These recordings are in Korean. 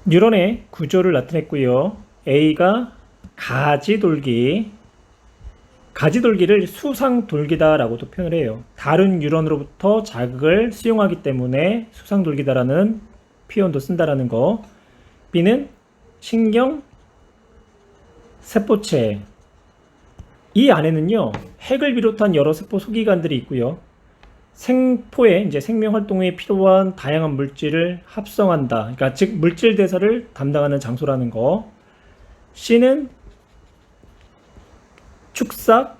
뉴런의 구조를 나타냈고요. A가 가지돌기, 가지돌기를 수상돌기다라고도 표현을 해요. 다른 뉴런으로부터 자극을 수용하기 때문에 수상돌기다라는 표현도 쓴다라는 거. B는 신경 세포체. 이 안에는요, 핵을 비롯한 여러 세포 소기관들이 있고요. 생포에 이제 생명 활동에 필요한 다양한 물질을 합성한다. 그러니까 즉 물질 대사를 담당하는 장소라는 거. C는 축삭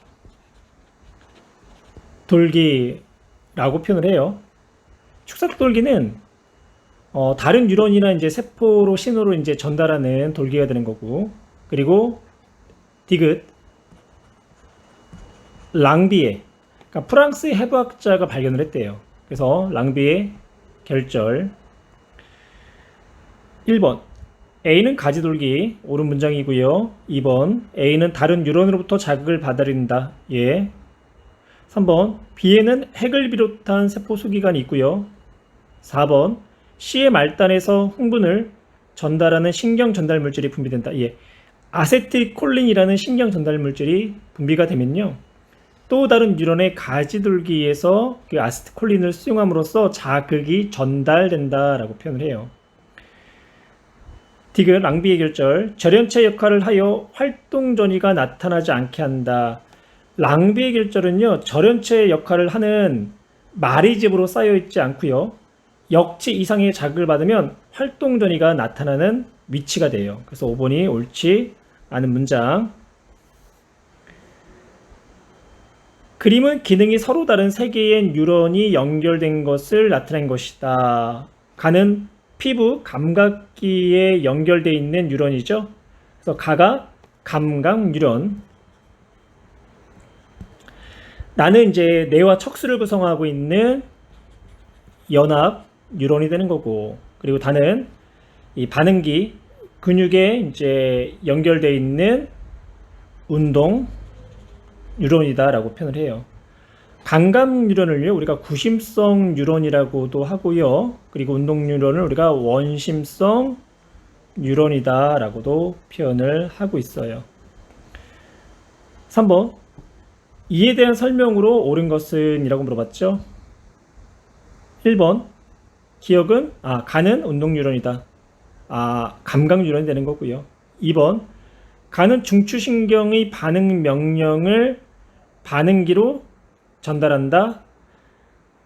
돌기라고 표현을 해요. 축삭 돌기는 다른 뉴런이나 이제 세포로 신호로 이제 전달하는 돌기가 되는 거고, 그리고 디귿 랑비에, 그러니까 프랑스의 해부학자가 발견을 했대요. 그래서 랑비에 결절. 1번 A는 가지돌기, 옳은 문장이고요. 2번 A는 다른 뉴런으로부터 자극을 받아들인다. 예. 3번 B에는 핵을 비롯한 세포 소기관이 있고요. 4번 C의 말단에서 흥분을 전달하는 신경 전달 물질이 분비된다. 예. 아세틸콜린이라는 신경 전달 물질이 분비가 되면요, 또 다른 뉴런의 가지돌기에서 그 아세틸콜린을 수용함으로써 자극이 전달된다라고 표현을 해요. 디귿 랑비의 결절, 절연체 역할을 하여 활동 전이가 나타나지 않게 한다. 랑비의 결절은요, 절연체 역할을 하는 마리집으로 쌓여 있지 않고요, 역치 이상의 자극을 받으면 활동 전이가 나타나는 위치가 돼요. 그래서 5번이 옳지 않은 문장. 그림은 기능이 서로 다른 세 개의 뉴런이 연결된 것을 나타낸 것이다. 가는 피부 감각기에 연결되어 있는 뉴런이죠. 그래서 가가 감각 뉴런. 나는 이제 뇌와 척수를 구성하고 있는 연합 뉴런이 되는 거고, 그리고 다는 이 반응기 근육에 이제 연결되어 있는 운동 뉴런이다라고 표현을 해요. 감각 뉴런을요, 우리가 구심성 뉴런이라고도 하고요. 그리고 운동 뉴런을 우리가 원심성 뉴런이다라고도 표현을 하고 있어요. 3번 이에 대한 설명으로 옳은 것은 이라고 물어봤죠. 1번 기억은 가는 운동 뉴런이다. 감각 뉴런이 되는 거고요. 2번 가는 중추신경의 반응 명령을 반응기로 전달한다.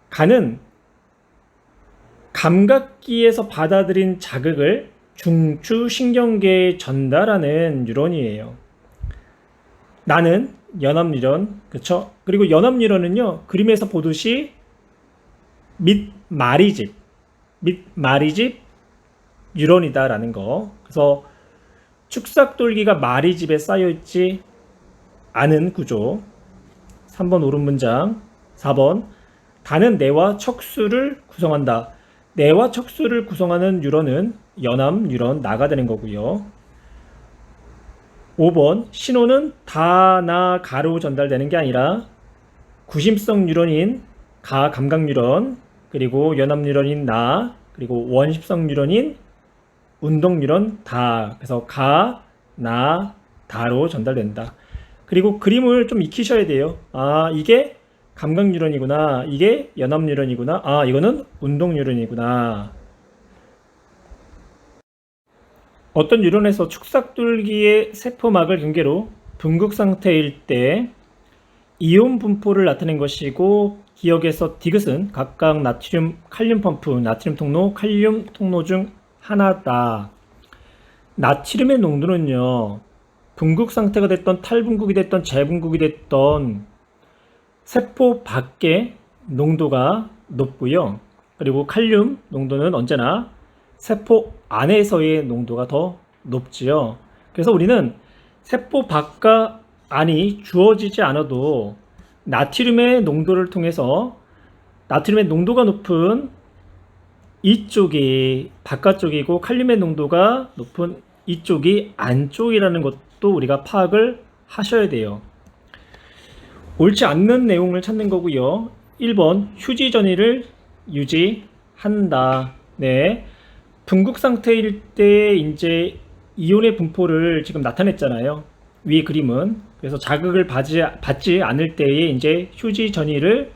가는 감각기에서 받아들인 자극을 중추신경계에 전달하는 뉴런이에요. 나는 연합 뉴런, 그렇죠? 그리고 연합 뉴런은요, 그림에서 보듯이 밑마리집 뉴런이다라는 거. 그래서 축삭돌기가 마리집에 쌓여있지 않은 구조. 3번 옳은 문장. 4번 다는 뇌와 척수를 구성한다. 뇌와 척수를 구성하는 뉴런은 연합 뉴런 나가 되는 거고요. 5번 신호는 다나 가로 전달되는 게 아니라 구심성 뉴런인 가 감각 뉴런, 그리고 연합 뉴런인 나, 그리고 원심성 뉴런인 운동 뉴런 다. 그래서 가, 나, 다로 전달된다. 그리고 그림을 좀 익히셔야 돼요. 이게 감각 뉴런이구나. 이게 연합 뉴런이구나. 이거는 운동 뉴런이구나. 어떤 뉴런에서 축삭돌기의 세포막을 경계로 분극 상태일 때 이온 분포를 나타낸 것이고, 기억에서 디귿은 각각 나트륨, 칼륨 펌프, 나트륨 통로, 칼륨 통로 중 하나다. 나트륨의 농도는요, 분극 상태가 됐던 탈분극이 됐던 재분극이 됐던 세포 밖의 농도가 높고요. 그리고 칼륨 농도는 언제나 세포 안에서의 농도가 더 높지요. 그래서 우리는 세포 밖과 안이 주어지지 않아도 나트륨의 농도를 통해서 나트륨의 농도가 높은 이쪽이 바깥쪽이고 칼륨의 농도가 높은 이쪽이 안쪽이라는 것도 우리가 파악을 하셔야 돼요. 옳지 않는 내용을 찾는 거고요. 1번 휴지 전이를 유지한다. 네, 분극 상태일 때 이제 이온의 분포를 지금 나타냈잖아요. 위의 그림은. 그래서 자극을 받지 않을 때에 이제 휴지 전이를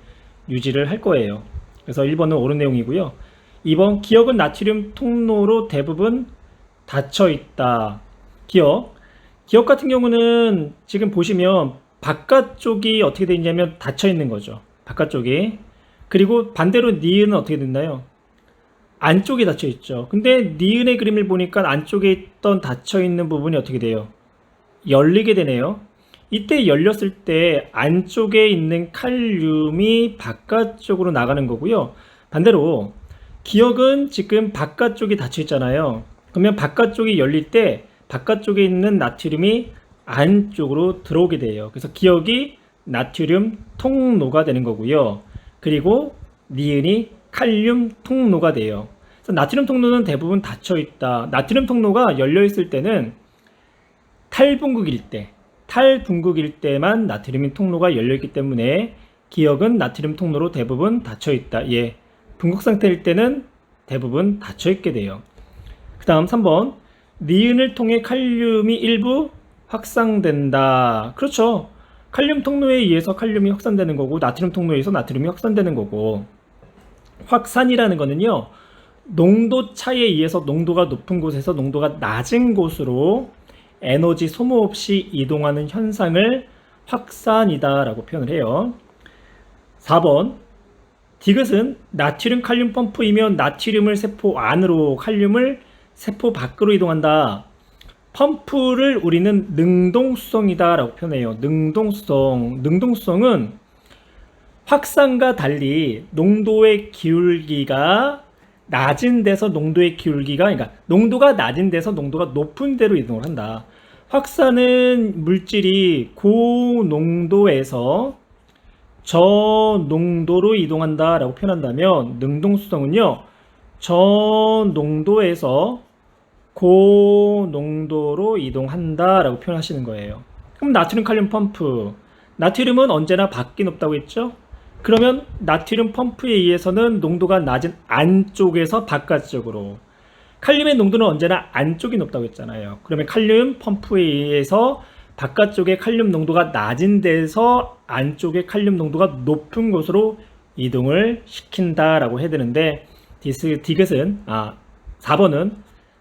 유지를 할 거예요. 그래서 1번은 옳은 내용이고요. 2번 기억은 나트륨 통로로 대부분 닫혀 있다. 기억 같은 경우는 지금 보시면 바깥쪽이 어떻게 되어 있냐면 닫혀 있는 거죠. 바깥쪽이. 그리고 반대로 니은은 어떻게 됐나요? 안쪽에 닫혀 있죠. 근데 니은의 그림을 보니까 안쪽에 있던 닫혀 있는 부분이 어떻게 돼요? 열리게 되네요. 이때 열렸을 때 안쪽에 있는 칼륨이 바깥쪽으로 나가는 거고요. 반대로 기억은 지금 바깥쪽이 닫혀 있잖아요. 그러면 바깥쪽이 열릴 때 바깥쪽에 있는 나트륨이 안쪽으로 들어오게 돼요. 그래서 기억이 나트륨 통로가 되는 거고요. 그리고 니은이 칼륨 통로가 돼요. 그래서 나트륨 통로는 대부분 닫혀 있다. 나트륨 통로가 열려 있을 때는 탈분극일 때만 나트륨 통로가 열려 있기 때문에 기억은 나트륨 통로로 대부분 닫혀 있다. 예. 분극 상태일 때는 대부분 닫혀 있게 돼요. 그 다음 3번. 니은을 통해 칼륨이 일부 확산된다. 그렇죠. 칼륨 통로에 의해서 칼륨이 확산되는 거고 나트륨 통로에 의해서 나트륨이 확산되는 거고, 확산이라는 거는요, 농도 차이에 의해서 농도가 높은 곳에서 농도가 낮은 곳으로 에너지 소모 없이 이동하는 현상을 확산이다 라고 표현을 해요. 4번. 디귿은 나트륨 칼륨 펌프이면 나트륨을 세포 안으로, 칼륨을 세포 밖으로 이동한다. 펌프를 우리는 능동수성이다 라고 표현해요. 능동수성은 확산과 달리 농도의 기울기가 낮은 데서 농도의 기울기가, 그러니까 농도가 낮은 데서 농도가 높은 데로 이동을 한다. 확산은 물질이 고농도에서 저농도로 이동한다 라고 표현한다면, 능동수성은요, 저농도에서 고농도로 이동한다 라고 표현하시는 거예요. 그럼 나트륨 칼륨 펌프, 나트륨은 언제나 밖이 높다고 했죠? 그러면 나트륨 펌프에 의해서는 농도가 낮은 안쪽에서 바깥쪽으로, 칼륨의 농도는 언제나 안쪽이 높다고 했잖아요. 그러면 칼륨 펌프에 의해서 바깥쪽에 칼륨 농도가 낮은 데서 안쪽에 칼륨 농도가 높은 곳으로 이동을 시킨다라고 해야 되는데, 디귿은 4번은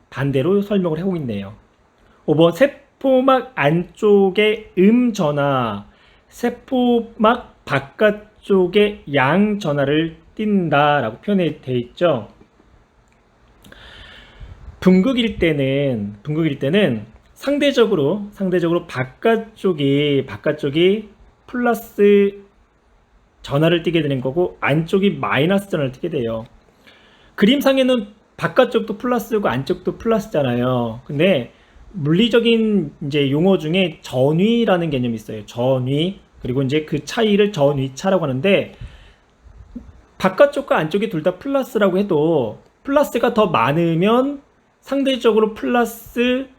반대로 설명을 하고 있네요. 5번. 세포막 안쪽에 전하, 세포막 바깥쪽에 양 전하를 띈다라고 표현이 되어 있죠. 분극일 때는 상대적으로 바깥쪽이 플러스 전하를 띠게 되는 거고 안쪽이 마이너스 전하를 띠게 돼요. 그림상에는 바깥쪽도 플러스고 안쪽도 플러스잖아요. 근데 물리적인 이제 용어 중에 전위라는 개념이 있어요. 전위. 그리고 이제 그 차이를 전위차라고 하는데, 바깥쪽과 안쪽이 둘 다 플러스라고 해도 플러스가 더 많으면 상대적으로 플러스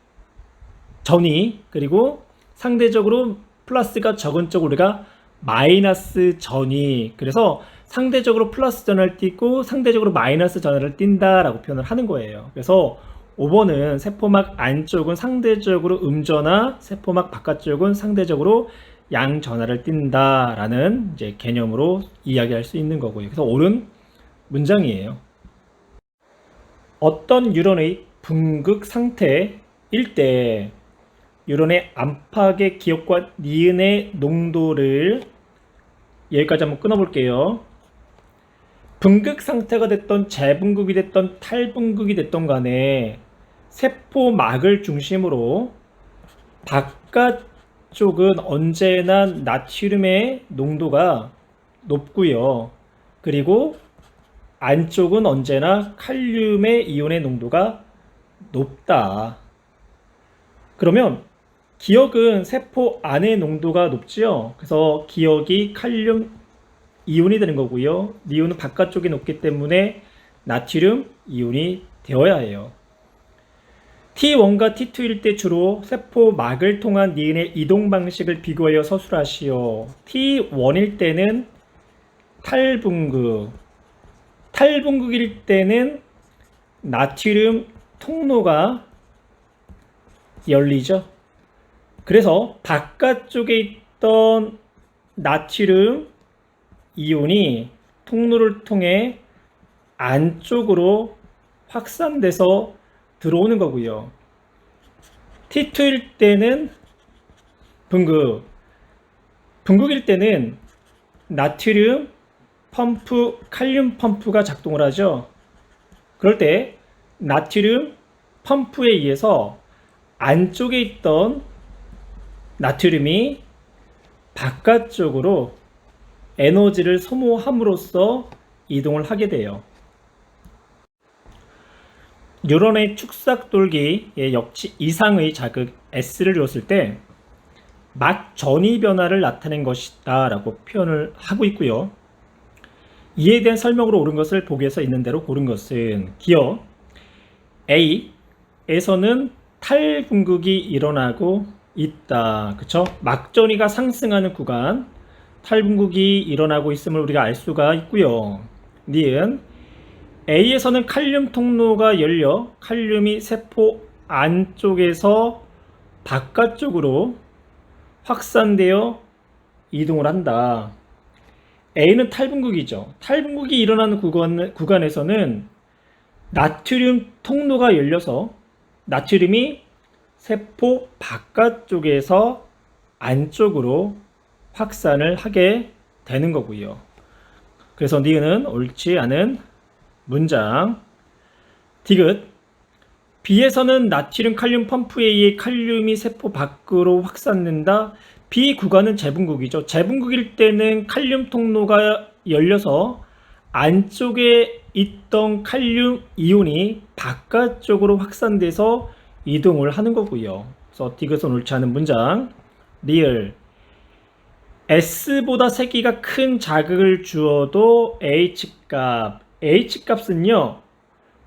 전위, 그리고 상대적으로 플러스가 적은 쪽 우리가 마이너스 전위, 그래서 상대적으로 플러스 전화를 띄고 상대적으로 마이너스 전화를 띈다라고 표현을 하는 거예요. 그래서 5번은 세포막 안쪽은 상대적으로 음전화, 세포막 바깥쪽은 상대적으로 양전화를 띈다라는 이제 개념으로 이야기할 수 있는 거고요. 그래서 옳은 문장이에요. 어떤 유런의 분극 상태일 때 유런의 안팎의 기억과 니은의 농도를, 여기까지 한번 끊어볼게요. 분극 상태가 됐던 재분극이 됐던 탈분극이 됐던 간에 세포막을 중심으로 바깥쪽은 언제나 나트륨의 농도가 높고요. 그리고 안쪽은 언제나 칼륨의 이온의 농도가 높다. 그러면 기억은 세포 안의 농도가 높지요. 그래서 기억이 칼륨 이온이 되는 거고요. 니온은 바깥쪽이 높기 때문에 나트륨 이온이 되어야 해요. T1과 T2일 때 주로 세포막을 통한 니은의 이동 방식을 비교하여 서술하시오. T1일 때는 탈분극일 때는 나트륨 통로가 열리죠. 그래서 바깥쪽에 있던 나트륨 이온이 통로를 통해 안쪽으로 확산돼서 들어오는 거고요. T2일 때는 분극일 때는 나트륨 펌프, 칼륨 펌프가 작동을 하죠. 그럴 때 나트륨 펌프에 의해서 안쪽에 있던 나트륨이 바깥쪽으로 에너지를 소모함으로써 이동을 하게 돼요. 뉴런의 축삭 돌기에 역치 이상의 자극 S를 줬을 때 막 전이 변화를 나타낸 것이다 라고 표현을 하고 있고요. 이에 대한 설명으로 옳은 것을 보기에서 있는 대로 고른 것은 기어 A에서는 탈분극이 일어나고 있다. 그쵸? 막전이가 상승하는 구간 탈분극이 일어나고 있음을 우리가 알 수가 있고요. 니은 A에서는 칼륨 통로가 열려 칼륨이 세포 안쪽에서 바깥쪽으로 확산되어 이동을 한다. A는 탈분극이죠. 탈분극이 일어나는 구간에서는 나트륨 통로가 열려서 나트륨이 세포 바깥쪽에서 안쪽으로 확산을 하게 되는 거고요. 그래서 니은은 옳지 않은 문장. 디귿 B에서는 나트륨 칼륨 펌프에 의해 칼륨이 세포 밖으로 확산된다. B 구간은 재분극이죠. 재분극일 때는 칼륨 통로가 열려서 안쪽에 있던 칼륨 이온이 바깥쪽으로 확산돼서 이동을 하는 거고요. 그래서 디귿은 옳지 않은 문장. 리을 S보다 세기가 큰 자극을 주어도 H값은요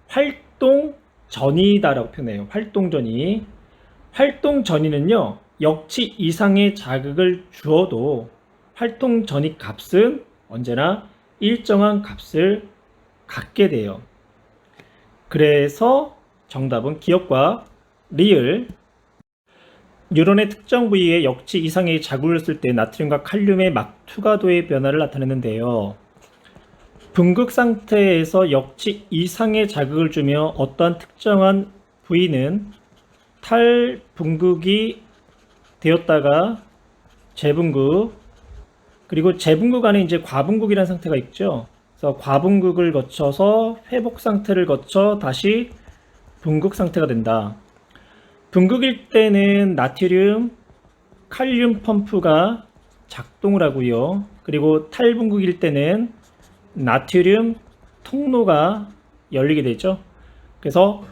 활동 전이다라고 표현해요. 활동 전이. 활동 전이는요 역치 이상의 자극을 주어도 활동 전이 값은 언제나 일정한 값을 갖게 돼요. 그래서 정답은 기억과 리을. 뉴런의 특정 부위에 역치 이상의 자극을 줬을 때 나트륨과 칼륨의 막투과도의 변화를 나타내는데요. 분극 상태에서 역치 이상의 자극을 주며 어떠한 특정한 부위는 탈분극이 되었다가 재분극, 그리고 재분극 안에 이제 과분극이라는 상태가 있죠. 그래서 과분극을 거쳐서 회복 상태를 거쳐 다시 분극 상태가 된다. 분극일 때는 나트륨, 칼륨 펌프가 작동을 하고요. 그리고 탈분극일 때는 나트륨 통로가 열리게 되죠. 그래서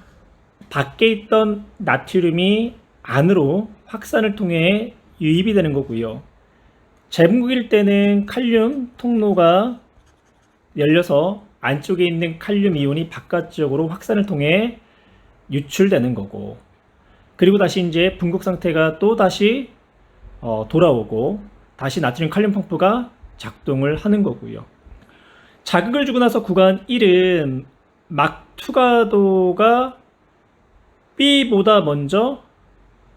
밖에 있던 나트륨이 안으로 확산을 통해 유입이 되는 거고요. 재분극일 때는 칼륨 통로가 열려서 안쪽에 있는 칼륨 이온이 바깥쪽으로 확산을 통해 유출되는 거고, 그리고 다시 이제 분극 상태가 또 다시 돌아오고 다시 나트륨 칼륨 펌프가 작동을 하는 거고요. 자극을 주고 나서 구간 1은 막투과도가 B보다 먼저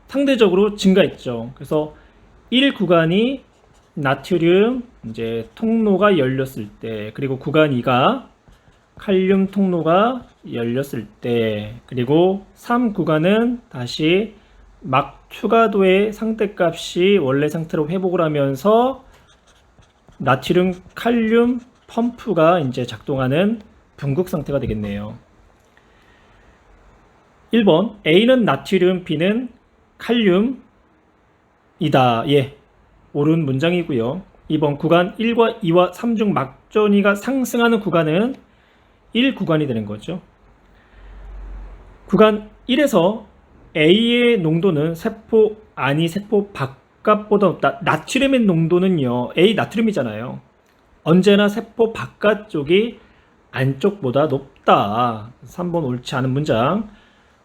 상대적으로 증가했죠. 그래서 1 구간이 나트륨 이제 통로가 열렸을 때, 그리고 구간 2가 칼륨 통로가 열렸을 때, 그리고 3 구간은 다시 막투과도의 상대값이 원래 상태로 회복을 하면서 나트륨 칼륨 펌프가 이제 작동하는 분극 상태가 되겠네요. 1번 A는 나트륨, B는 칼륨이다. 예, 옳은 문장이고요. 2번 구간 1과 2와 3 중 막전이가 상승하는 구간은 1 구간이 되는 거죠. 구간 1에서 A의 농도는 세포 안이 세포 바깥보다 높다. 나트륨의 농도는요, A 나트륨이잖아요. 언제나 세포 바깥쪽이 안쪽보다 높다. 3번 옳지 않은 문장.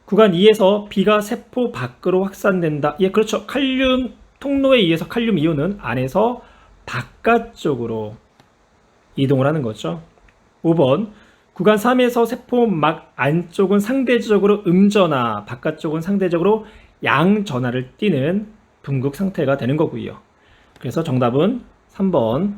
구간 2에서 B가 세포 밖으로 확산된다. 예, 그렇죠. 칼륨 통로에 의해서 칼륨 이온은 안에서 바깥쪽으로 이동을 하는 거죠. 5번 구간 3에서 세포막 안쪽은 상대적으로 음전화, 바깥쪽은 상대적으로 양전화를 띠는 분극 상태가 되는 거고요. 그래서 정답은 3번.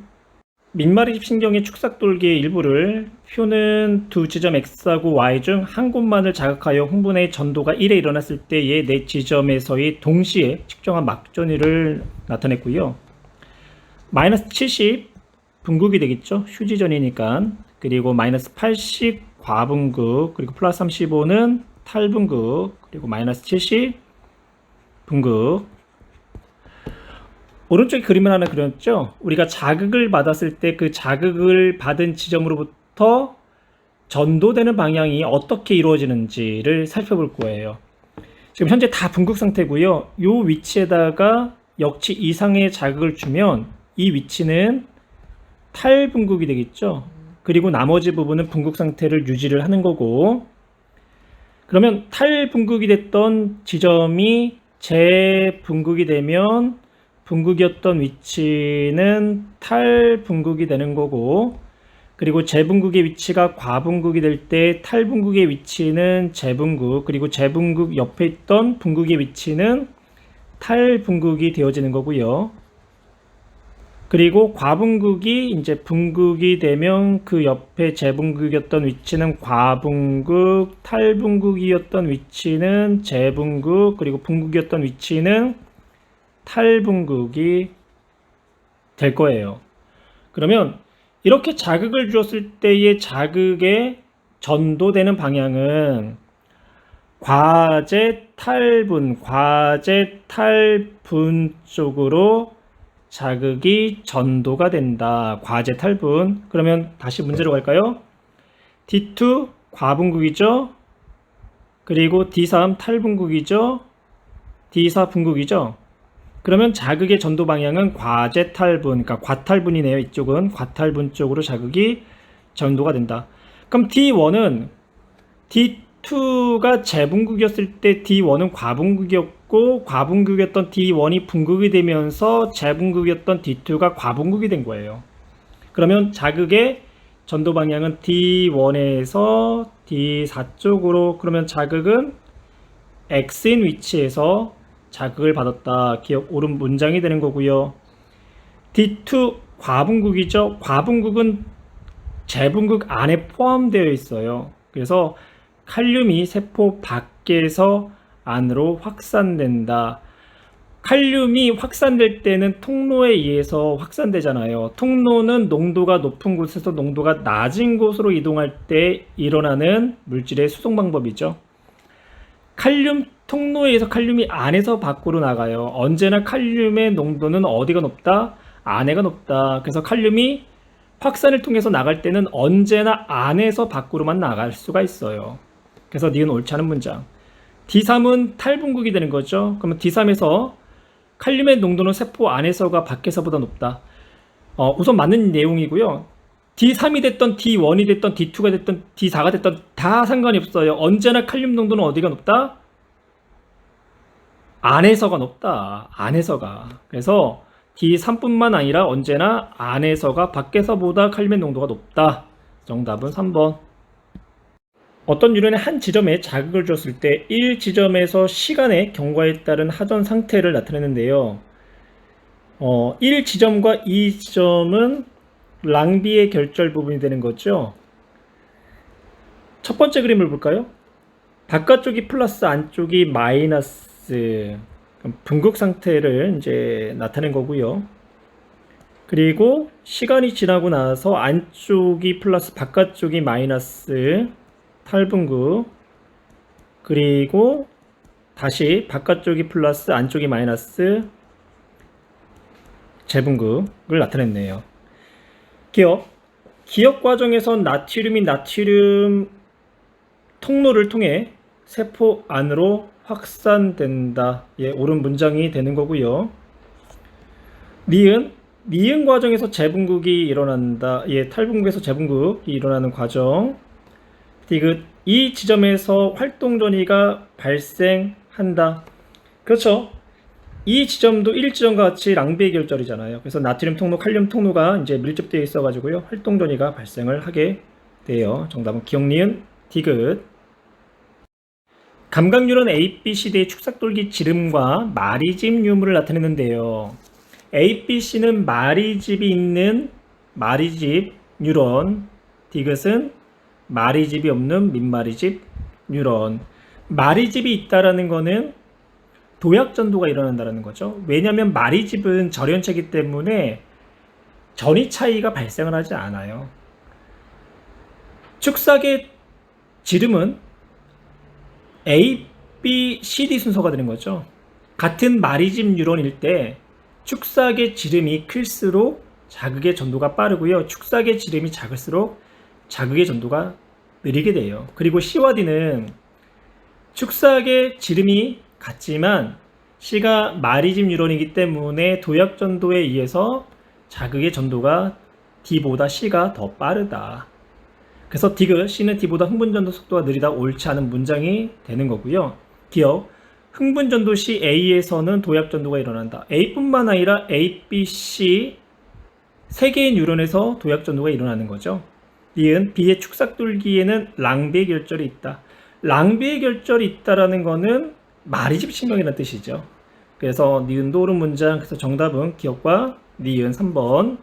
민마리 신경의 축삭돌기의 일부를 표는 두 지점 X하고 Y 중 한 곳만을 자극하여 흥분의 전도가 1에 일어났을 때의 네 지점에서의 동시에 측정한 막전위를 나타냈고요. 마이너스 70 분극이 되겠죠. 휴지전이니까. 그리고 마이너스 80 과분극, 그리고 플러스 35는 탈분극, 그리고 마이너스 70 분극. 오른쪽에 그림을 하나 그렸죠. 우리가 자극을 받았을 때 그 자극을 받은 지점으로부터 전도되는 방향이 어떻게 이루어지는지를 살펴볼 거예요. 지금 현재 다 분극 상태고요. 이 위치에다가 역치 이상의 자극을 주면 이 위치는 탈분극이 되겠죠. 그리고 나머지 부분은 분극 상태를 유지를 하는 거고, 그러면 탈분극이 됐던 지점이 재분극이 되면 분극이었던 위치는 탈분극이 되는 거고, 그리고 재분극의 위치가 과분극이 될 때 탈분극의 위치는 재분극, 그리고 재분극 옆에 있던 분극의 위치는 탈분극이 되어지는 거고요. 그리고 과분극이 이제 분극이 되면 그 옆에 재분극이었던 위치는 과분극, 탈분극이었던 위치는 재분극, 그리고 분극이었던 위치는 탈분극이 될 거예요. 그러면 이렇게 자극을 주었을 때의 자극에 전도되는 방향은 과제 탈분 쪽으로 자극이 전도가 된다. 과제 탈분. 그러면 다시 문제로 갈까요? D2 과분극이죠. 그리고 D3 탈분극이죠. D4 분극이죠. 그러면 자극의 전도 방향은 과제 탈분, 그러니까 과탈분이네요. 이쪽은 과탈분 쪽으로 자극이 전도가 된다. 그럼 D1은 D2가 재분극이었을 때 D1은 과분극이었고, 과분극이었던 D1이 분극이 되면서 재분극이었던 D2가 과분극이 된 거예요. 그러면 자극의 전도 방향은 D1에서 D4 쪽으로, 그러면 자극은 X인 위치에서 자극을 받았다. 기억 옳은 문장이 되는 거고요. D2 과분극이죠. 과분극은 재분극 안에 포함되어 있어요. 그래서 칼륨이 세포 밖에서 안으로 확산된다. 칼륨이 확산될 때는 통로에 의해서 확산되잖아요. 통로는 농도가 높은 곳에서 농도가 낮은 곳으로 이동할 때 일어나는 물질의 수송 방법이죠. 칼륨 통로에 의해서 칼륨이 안에서 밖으로 나가요. 언제나 칼륨의 농도는 어디가 높다? 안에가 높다. 그래서 칼륨이 확산을 통해서 나갈 때는 언제나 안에서 밖으로만 나갈 수가 있어요. 그래서 니은 옳지 않은 문장. D3은 탈분극이 되는 거죠. 그러면 D3에서 칼륨의 농도는 세포 안에서가 밖에서보다 높다. 우선 맞는 내용이고요. D3이 됐던 D1이 됐던 D2가 됐던 D4가 됐던 다 상관이 없어요. 언제나 칼륨 농도는 어디가 높다? 안에서가 높다. 안에서가. 그래서 D3뿐만 아니라 언제나 안에서가 밖에서보다 칼륨의 농도가 높다. 정답은 3번. 어떤 유련의 한 지점에 자극을 줬을 때 1지점에서 시간의 경과에 따른 하전 상태를 나타내는데요. 1지점과 2지점은 랑비의 결절 부분이 되는 거죠. 첫 번째 그림을 볼까요? 바깥쪽이 플러스 안쪽이 마이너스 분극 상태를 이제 나타낸 거고요. 그리고 시간이 지나고 나서 안쪽이 플러스 바깥쪽이 마이너스 탈분극, 그리고 다시 바깥쪽이 플러스 안쪽이 마이너스 재분극을 나타냈네요. 기억 과정에서 나트륨이 나트륨 통로를 통해 세포 안으로 확산된다. 예, 옳은 문장이 되는 거고요. 니은 과정에서 재분극이 일어난다. 예, 탈분극에서 재분극이 일어나는 과정. 디귿, 이 지점에서 활동 전이가 발생한다. 그렇죠. 이 지점도 1지점과 같이 랑비의 결절이잖아요. 그래서 나트륨 통로, 칼륨 통로가 이제 밀접되어 있어가지고요. 활동 전이가 발생을 하게 돼요. 정답은 기억, 니은, 디귿. 감각뉴런 A, B, C대의 축삭돌기 지름과 마리집 유무를 나타내는데요. A, B, C는 마리집이 있는 마리집 뉴런, 디귿은 마리집이 없는 민마리집 뉴런. 마리집이 있다라는 거는 도약전도가 일어난다는 거죠. 왜냐하면 마리집은 절연체이기 때문에 전위 차이가 발생을 하지 않아요. 축삭의 지름은 A, B, C, D 순서가 되는 거죠. 같은 마리집 뉴런일 때 축삭의 지름이 클수록 자극의 전도가 빠르고요. 축삭의 지름이 작을수록 자극의 전도가 느리게 돼요. 그리고 C와 D는 축삭의 지름이 같지만 C가 마리집 뉴런이기 때문에 도약 전도에 의해서 자극의 전도가 D보다 C가 더 빠르다. 그래서 디귿, C는 D보다 흥분전도 속도가 느리다, 옳지 않은 문장이 되는 거고요. 기억, 흥분전도 시 A에서는 도약전도가 일어난다. A뿐만 아니라 A, B, C 세 개의 뉴런에서 도약전도가 일어나는 거죠. 니은, B의 축삭돌기에는 랑비의 결절이 있다. 랑비의 결절이 있다라는 거는 마리집 신경이라는 뜻이죠. 그래서 니은도 옳은 문장, 그래서 정답은 기억과 니은 3번.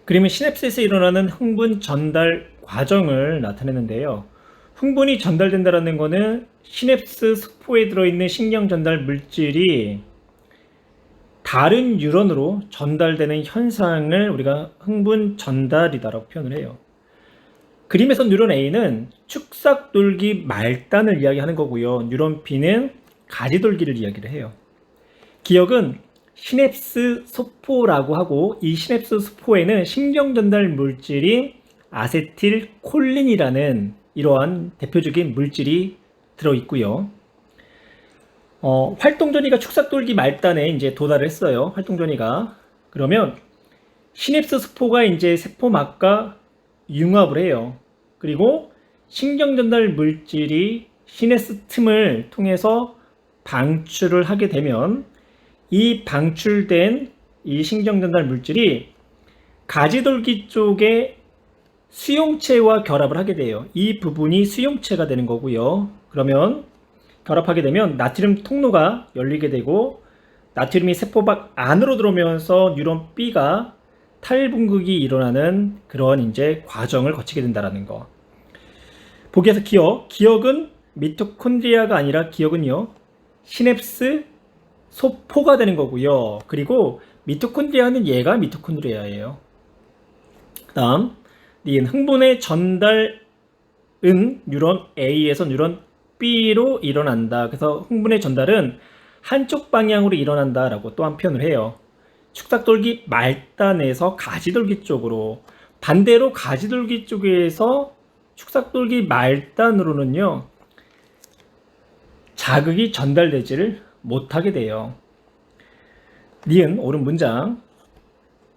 그림은 시냅스에서 일어나는 흥분 전달 과정을 나타내는데요. 흥분이 전달된다는 것은 시냅스 스포에 들어있는 신경 전달 물질이 다른 뉴런으로 전달되는 현상을 우리가 흥분 전달이다라고 표현을 해요. 그림에서 뉴런 A는 축삭돌기 말단을 이야기하는 거고요. 뉴런 B는 가지돌기를 이야기를 해요. 기억은 시냅스 소포라고 하고, 이 시냅스 소포에는 신경 전달 물질이 아세틸콜린이라는 이러한 대표적인 물질이 들어있고요. 활동전이가 축삭돌기 말단에 이제 도달을 했어요. 활동전이가. 그러면 시냅스 스포가 이제 세포막과 융합을 해요. 그리고 신경 전달 물질이 시냅스 틈을 통해서 방출을 하게 되면 이 방출된 이 신경 전달 물질이 가지돌기 쪽에 수용체와 결합을 하게 돼요. 이 부분이 수용체가 되는 거고요. 그러면 결합하게 되면 나트륨 통로가 열리게 되고 나트륨이 세포박 안으로 들어오면서 뉴런 B가 탈분극이 일어나는 그런 이제 과정을 거치게 된다는 거. 보기에서 기억은 미토콘드리아가 아니라 기억은요 시냅스 소포가 되는 거고요. 그리고 미토콘드리아는 얘가 미토콘드리아예요. 다음 니은, 흥분의 전달은 뉴런 A에서 뉴런 B로 일어난다. 그래서 흥분의 전달은 한쪽 방향으로 일어난다 라고 또한 표현을 해요. 축삭돌기 말단에서 가지돌기 쪽으로, 반대로 가지돌기 쪽에서 축삭돌기 말단으로는요 자극이 전달되지를 못하게 돼요. 니은, 옳은 문장.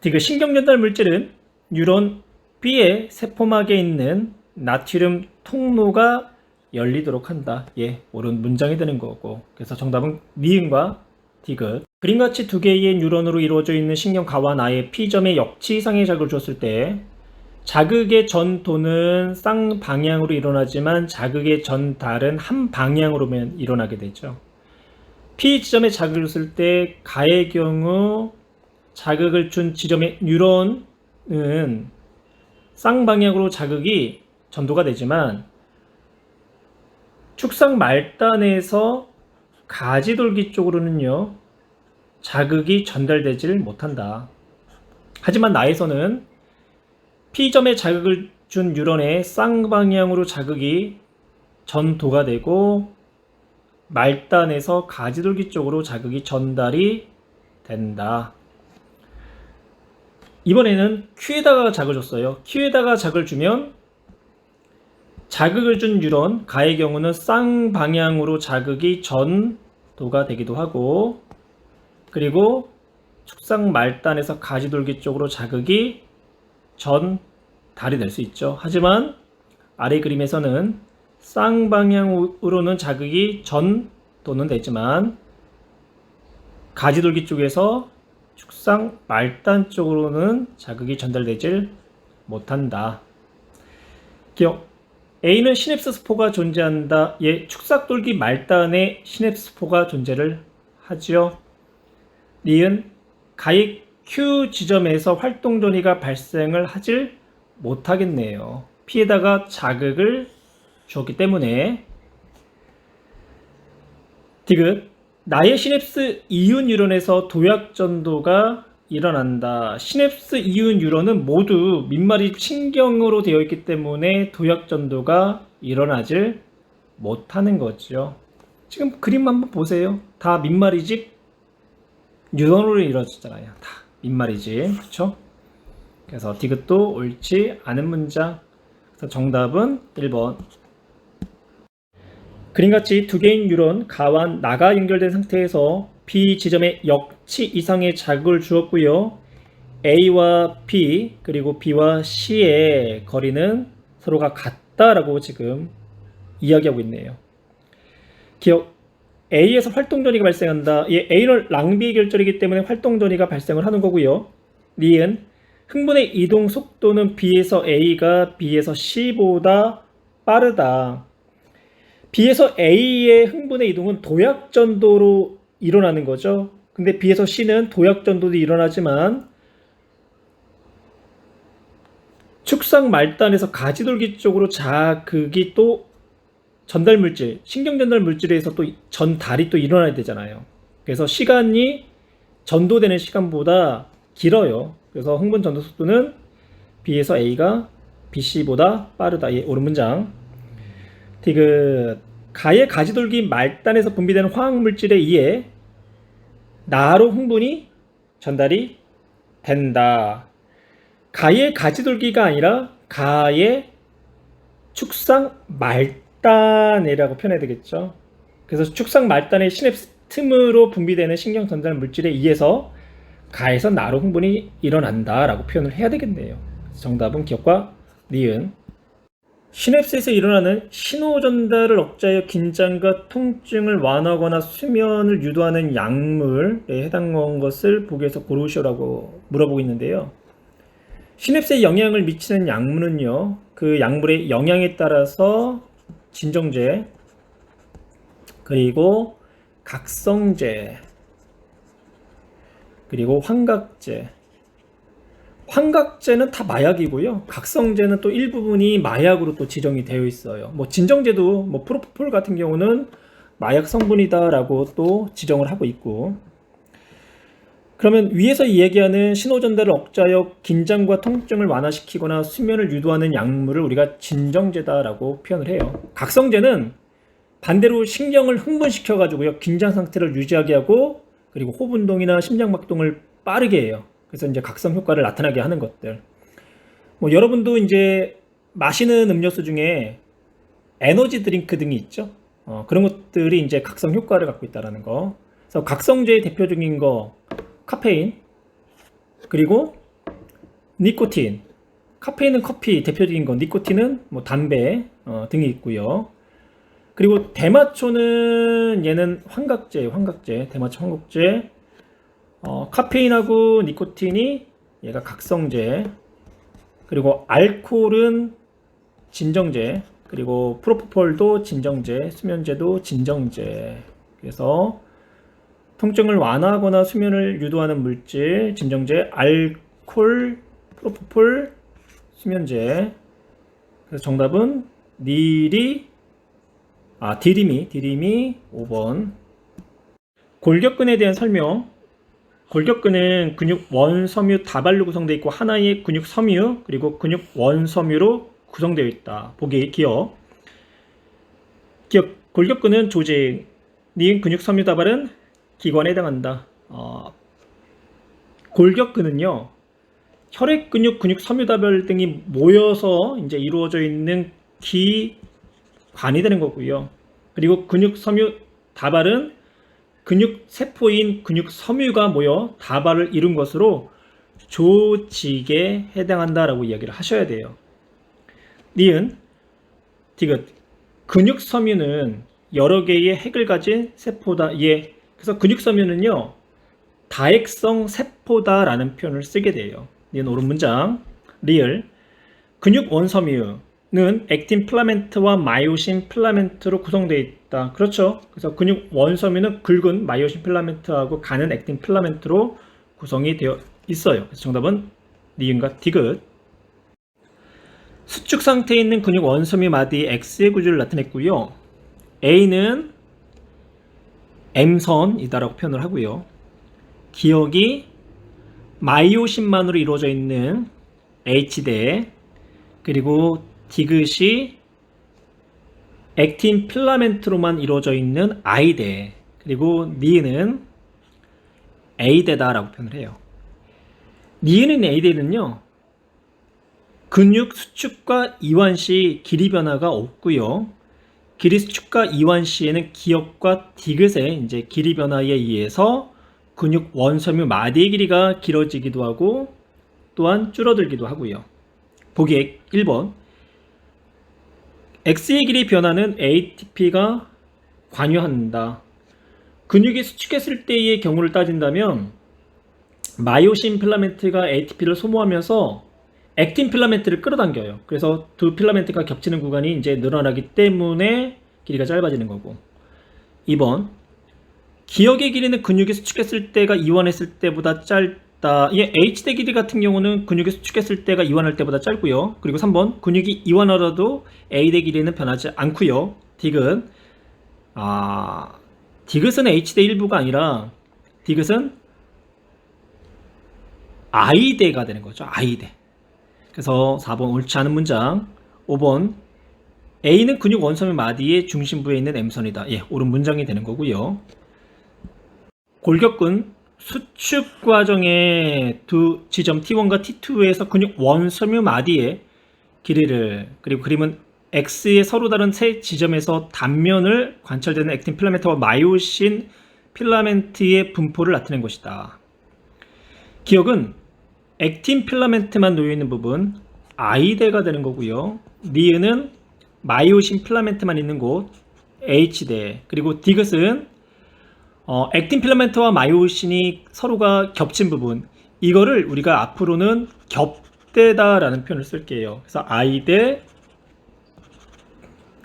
디귿, 신경 전달 물질은 뉴런 B의 세포막에 있는 나트륨 통로가 열리도록 한다. 예, 옳은 문장이 되는 거고. 그래서 정답은 니은과 디귿. 그림같이 두 개의 뉴런으로 이루어져 있는 신경 가와 나의 P점에 역치 이상의 자극을 줬을 때 자극의 전도는 쌍방향으로 일어나지만 자극의 전달은 한 방향으로만 일어나게 되죠. P 지점에 자극을 줬을 때 가의 경우 자극을 준 지점의 뉴런은 쌍방향으로 자극이 전도가 되지만 축삭 말단에서 가지돌기 쪽으로는요 자극이 전달되지를 못한다. 하지만 나에서는 P점에 자극을 준 뉴런의 쌍방향으로 자극이 전도가 되고 말단에서 가지돌기 쪽으로 자극이 전달이 된다. 이번에는 Q에다가 자극을 줬어요. Q에다가 자극을 주면 자극을 준 뉴런 가의 경우는 쌍방향으로 자극이 전도가 되기도 하고, 그리고 축삭 말단에서 가지돌기 쪽으로 자극이 전달이 될 수 있죠. 하지만 아래 그림에서는 쌍방향으로는 자극이 전도는 되지만 가지돌기 쪽에서 축삭 말단 쪽으로는 자극이 전달되질 못한다. 기억. A는 시냅스 스포가 존재한다. 예, 축삭돌기 말단에 시냅스 스포가 존재를 하죠. 니은 가액 Q 지점에서 활동 전이가 발생을 하질 못하겠네요. P에다가 자극을 주었기 때문에. 디귿 나의 시냅스 이윤 뉴런에서 도약 전도가 일어난다. 시냅스 이윤 뉴런은 모두 민마리집 신경으로 되어 있기 때문에 도약 전도가 일어나질 못하는 거죠. 지금 그림 한번 보세요. 다 민마리집 뉴런으로 이루어지잖아요. 다 민마리집. 그렇죠? 그래서 디귿도 옳지 않은 문장. 그래서 정답은 1번. 그림같이 두 개의 뉴런 가와 나가 연결된 상태에서 B 지점에 역치 이상의 자극을 주었고요. A와 B 그리고 B와 C의 거리는 서로가 같다라고 지금 이야기하고 있네요. 기억 A에서 활동 전이가 발생한다. A는 랑비의 결절이기 때문에 활동 전이가 발생을 하는 거고요. 니은 흥분의 이동 속도는 B에서 A가 B에서 C보다 빠르다. B에서 A의 흥분의 이동은 도약전도로 일어나는 거죠. 근데 B에서 C는 도약전도도 일어나지만 축삭 말단에서 가지돌기 쪽으로 자극이 또 전달물질, 신경전달 물질에서 또 전달이 또 일어나야 되잖아요. 그래서 시간이 전도되는 시간보다 길어요. 그래서 흥분 전도 속도는 B에서 A가 BC보다 빠르다. 예, 옳은 문장. 디귿 가의 가지돌기 말단에서 분비되는 화학물질에 의해 나로 흥분이 전달이 된다. 가의 가지돌기가 아니라 가의 축삭 말단이라고 표현해야 되겠죠. 그래서 축삭 말단의 시냅스 틈으로 분비되는 신경 전달 물질에 의해서 가에서 나로 흥분이 일어난다라고 표현을 해야 되겠네요. 정답은 기억과 니은. 시냅스에서 일어나는 신호 전달을 억제하여 긴장과 통증을 완화하거나 수면을 유도하는 약물에 해당하는 것을 보기에서 고르시오라고 물어보고 있는데요. 시냅스에 영향을 미치는 약물은요, 그 약물의 영향에 따라서 진정제, 그리고 각성제, 그리고 환각제. 환각제는 다 마약이고요. 각성제는 또 일부분이 마약으로 또 지정이 되어 있어요. 뭐 진정제도 뭐 프로포폴 같은 경우는 마약 성분이다라고 또 지정을 하고 있고. 그러면 위에서 이야기하는 신호 전달을 억제하여 긴장과 통증을 완화시키거나 수면을 유도하는 약물을 우리가 진정제다라고 표현을 해요. 각성제는 반대로 신경을 흥분시켜 가지고요, 긴장 상태를 유지하게 하고, 그리고 호흡 운동이나 심장 박동을 빠르게 해요. 그래서 이제 각성 효과를 나타나게 하는 것들. 뭐 여러분도 이제 마시는 음료수 중에 에너지 드링크 등이 있죠. 그런 것들이 이제 각성 효과를 갖고 있다라는 거. 그래서 각성제의 대표적인 거 카페인, 그리고 니코틴. 카페인은 커피 대표적인 거, 니코틴은 뭐 담배 등이 있고요. 그리고 대마초는 얘는 환각제, 대마초 환각제. 카페인하고 니코틴이 얘가 각성제, 그리고 알코올은 진정제, 그리고 프로포폴도 진정제, 수면제도 진정제. 그래서 통증을 완화하거나 수면을 유도하는 물질, 진정제, 알코올, 프로포폴, 수면제. 그래서 정답은 디림이 5번. 골격근에 대한 설명. 골격근은 근육 원섬유 다발로 구성되어 있고 하나의 근육 섬유 그리고 근육 원섬유로 구성되어 있다. 보기 기억. 골격근은 조직, 니은 근육 섬유 다발은 기관에 해당한다. 골격근은요, 혈액 근육, 근육 섬유 다발 등이 모여서 이제 이루어져 있는 기관이 되는 거고요. 그리고 근육 섬유 다발은 근육 세포인 근육 섬유가 모여 다발을 이룬 것으로 조직에 해당한다라고 이야기를 하셔야 돼요. 니은, 디귿. 근육 섬유는 여러 개의 핵을 가진 세포다. 예. 그래서 근육 섬유는요, 다핵성 세포다라는 표현을 쓰게 돼요. 니은 옳은 문장. 리을. 근육 원섬유. 액틴 필라멘트와 마이오신 필라멘트로 구성되어 있다. 그렇죠. 그래서 근육 원섬유는 굵은 마이오신 필라멘트하고 가는 액틴 필라멘트로 구성이 되어 있어요. 그래서 정답은 니은과 디귿. 수축 상태에 있는 근육 원섬유 마디의 X의 구조를 나타냈고요. A는 M선이다라고 표현을 하고요. 기억이 마이오신만으로 이루어져 있는 H대, 그리고 디귿이 액틴 필라멘트로만 이루어져 있는 I대, 그리고 니은은 A대다라고 표현을 해요. 니은은 A대는요, 근육 수축과 이완 시 길이 변화가 없고요. 길이 수축과 이완 시에는 기역과 디귿의 이제 길이 변화에 의해서 근육 원섬유 마디의 길이가 길어지기도 하고 또한 줄어들기도 하고요. 보기 1번. X의 길이 변화는 ATP가 관여한다. 근육이 수축했을 때의 경우를 따진다면 마이오신 필라멘트가 ATP를 소모하면서 액틴 필라멘트를 끌어당겨요. 그래서 두 필라멘트가 겹치는 구간이 이제 늘어나기 때문에 길이가 짧아지는 거고. 2번. 기역의 길이는 근육이 수축했을 때가 이완했을 때보다 짧다. 이 H대 길이 같은 경우는 근육이 수축했을 때가 이완할 때보다 짧고요. 그리고 3번. 근육이 이완하더라도 A대 길이는 변하지 않고요. 디귿. 디귿은 H대 일부가 아니라 디귿은 I대가 되는 거죠. I대. 그래서 4번 옳지 않은 문장. 5번 A는 근육 원섬유 마디의 중심부에 있는 M선이다. 예, 옳은 문장이 되는 거고요. 골격근 수축 과정의 두 지점 T1과 T2에서 근육 원섬유 마디의 길이를, 그리고 그림은 X의 서로 다른 세 지점에서 단면을 관찰되는 액틴 필라멘트와 마이오신 필라멘트의 분포를 나타낸 것이다. 기억은 액틴 필라멘트만 놓여있는 부분 I대가 되는 거고요. 니은은 마이오신 필라멘트만 있는 곳 H대, 그리고 디귿은 액틴 필라멘트와 마이오신이 서로가 겹친 부분, 이거를 우리가 앞으로는 겹대다라는 표현을 쓸게요. 그래서 I대,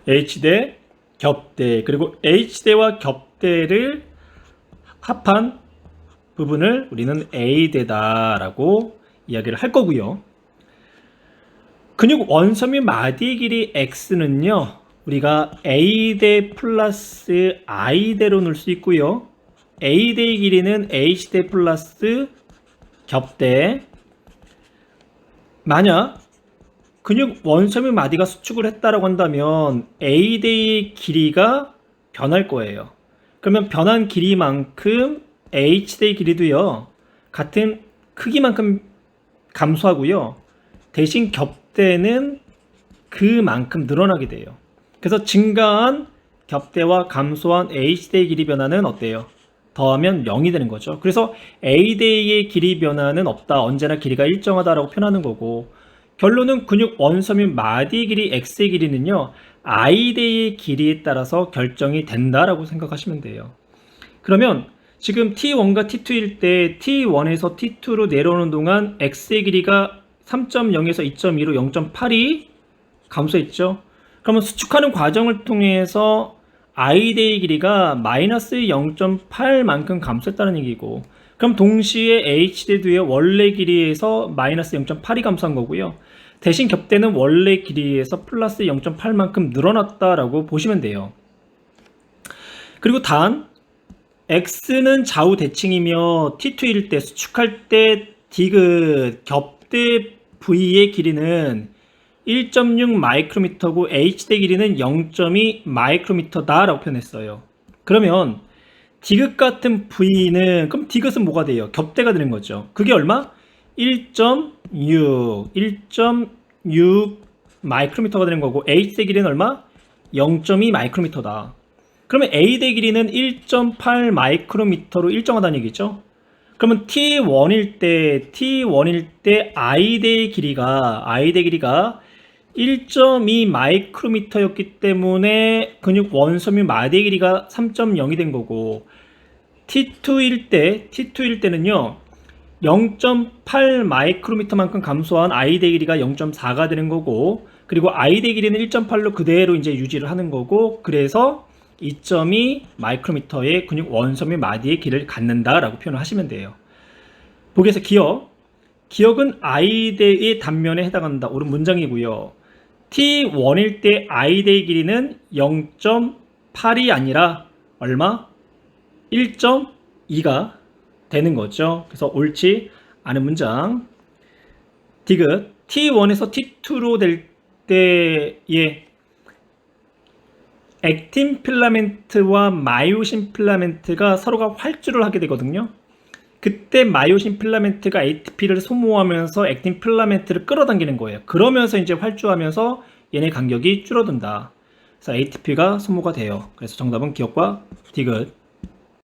H대, 겹대, 그리고 H대와 겹대를 합한 부분을 우리는 A대다라고 이야기를 할 거고요. 근육 원섬유 마디의 길이 X는요, 우리가 A대 플러스 I대로 넣을 수 있고요. A대의 길이는 H대 플러스 겹대. 만약 근육 원섬유 마디가 수축을 했다라고 한다면 A대의 길이가 변할 거예요. 그러면 변한 길이만큼 H대의 길이도요, 같은 크기만큼 감소하고요. 대신 겹대는 그만큼 늘어나게 돼요. 그래서 증가한 겹대와 감소한 H대의 길이 변화는 어때요? 더하면 0이 되는 거죠. 그래서 A대의 길이 변화는 없다. 언제나 길이가 일정하다라고 표현하는 거고, 결론은 근육 원섬유 마디의 길이 X의 길이는요, I대의 길이에 따라서 결정이 된다라고 생각하시면 돼요. 그러면 지금 T1과 T2일 때 T1에서 T2로 내려오는 동안 X의 길이가 3.0에서 2.2로 0.8이 감소했죠. 그러면 수축하는 과정을 통해서 I대의 길이가 마이너스 0.8만큼 감소했다는 얘기고, 그럼 동시에 H대도의 원래 길이에서 마이너스 0.8이 감소한 거고요. 대신 겹대는 원래 길이에서 플러스 0.8만큼 늘어났다라고 보시면 돼요. 그리고 단 X는 좌우 대칭이며 T2일 때 수축할 때 디귿 겹대 V의 길이는 1.6 마이크로미터고 H대 길이는 0.2 마이크로미터다 라고 표현했어요. 그러면 디귿 같은 V는, 그럼 디귿은 뭐가 돼요? 겹대가 되는 거죠. 그게 얼마? 1.6 마이크로미터가 되는 거고, H대 길이는 얼마? 0.2 마이크로미터다. 그러면 A대 길이는 1.8 마이크로미터로 일정하다는 얘기죠. 그러면 T1일 때 I대의 길이가 1.2 마이크로미터였기 때문에 근육 원섬유 마디의 길이가 3.0이 된 거고, T2일 때는요 0.8 마이크로미터만큼 감소한 I대 길이가 0.4가 되는 거고, 그리고 I대 길이는 1.8로 그대로 이제 유지를 하는 거고, 그래서 2.2 마이크로미터의 근육 원섬의 마디의 길이를 갖는다라고 표현을 하시면 돼요. 보기에서 기억은 I대의 단면에 해당한다. 옳은 문장이고요. T1일 때 I대의 길이는 0.8이 아니라 얼마? 1.2가 되는 거죠. 그래서 옳지 않은 문장. 디귿. T1에서 T2로 될 때의 액틴 필라멘트와 마이오신 필라멘트가 서로가 활주를 하게 되거든요. 그때 마이오신 필라멘트가 ATP를 소모하면서 액틴 필라멘트를 끌어당기는 거예요. 그러면서 이제 활주하면서 얘네 간격이 줄어든다. 그래서 ATP가 소모가 돼요. 그래서 정답은 기억과 디귿.